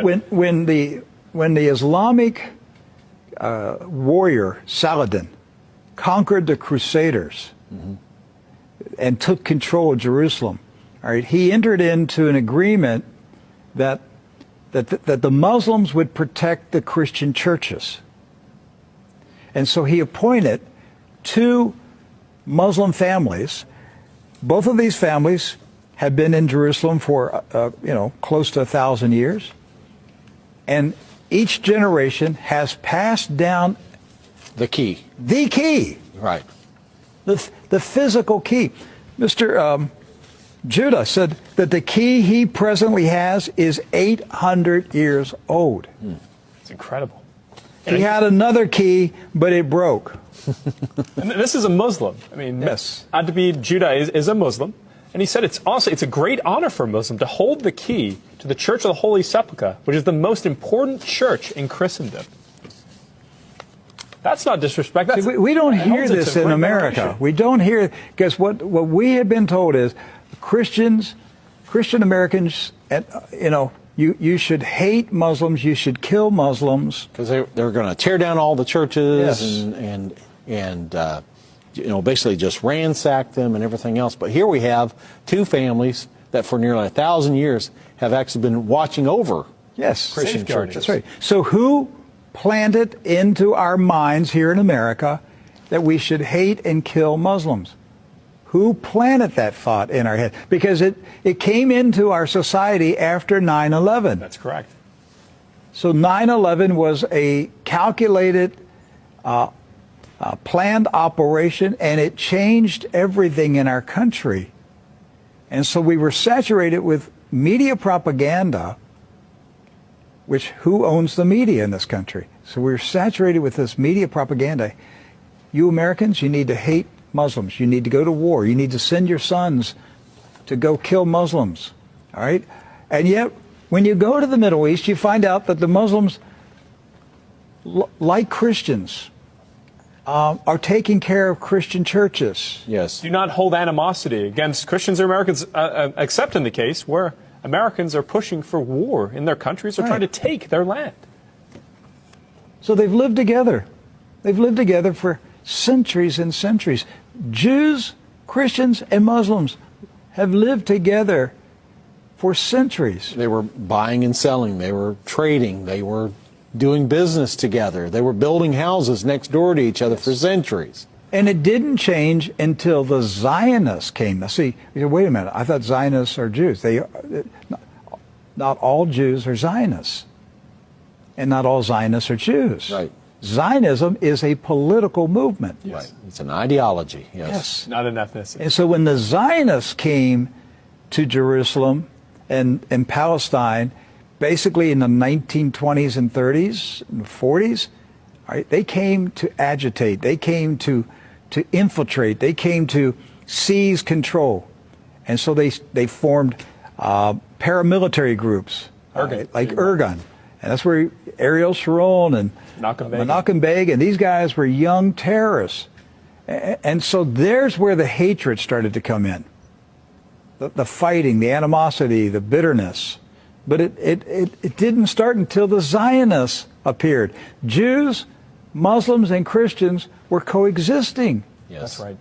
when the Islamic warrior Saladin conquered the Crusaders and took control of Jerusalem, all right, he entered into an agreement that the Muslims would protect the Christian churches. And so he appointed 2 Muslim families. Both of these families have been in Jerusalem for, close to 1,000 years. And each generation has passed down the key. The key. Right. The physical key. Mr. Judah said that the key he presently has is 800 years old. It's incredible. He had another key, but it broke. And this is a Muslim. I mean, yes. Adbi Judah is a Muslim. And he said it's a great honor for a Muslim to hold the key to the Church of the Holy Sepulchre, which is the most important church in Christendom. That's not disrespect. That's, we don't hear this in America. We don't hear, because what we have been told is Christian Americans, you should hate Muslims, you should kill Muslims. Because they're going to tear down all the churches yes. and basically just ransack them and everything else. But here we have 2 families that for nearly 1,000 years have actually been watching over Christian churches. That's right. So who planted into our minds here in America that we should hate and kill Muslims? Who planted that thought in our head? Because it came into our society after 9/11. That's correct. So 9/11 was a calculated, planned operation, and it changed everything in our country. And so we were saturated with media propaganda, which who owns the media in this country? So we're saturated with this media propaganda. You Americans, you need to hate Muslims. You need to go to war. You need to send your sons to go kill Muslims. All right? And yet, when you go to the Middle East, you find out that the Muslims, like Christians, are taking care of Christian churches. Yes. Do not hold animosity against Christians or Americans, except in the case where Americans are pushing for war in their countries or trying to take their land. So they've lived together. They've lived together for centuries and centuries. Jews, Christians, and Muslims have lived together for centuries. They were buying and selling. They were trading. They were doing business together. They were building houses next door to each other for centuries. And it didn't change until the Zionists came. Now, see, you say, wait a minute, I thought Zionists are Jews. Not all Jews are Zionists. And not all Zionists are Jews. Right. Zionism is a political movement. Yes. Right. It's an ideology. Yes. Not an ethnicity. And so when the Zionists came to Jerusalem and Palestine, basically in the 1920s and 30s and 40s, right, they came to agitate. They came to infiltrate. They came to seize control. And so they formed paramilitary groups, like Irgun. And that's where Ariel Sharon and Menachem Begin, and these guys were young terrorists. And so there's where the hatred started to come in. The fighting, the animosity, the bitterness. But it didn't start until the Zionists appeared. Jews, Muslims, and Christians were coexisting. Yes. That's right.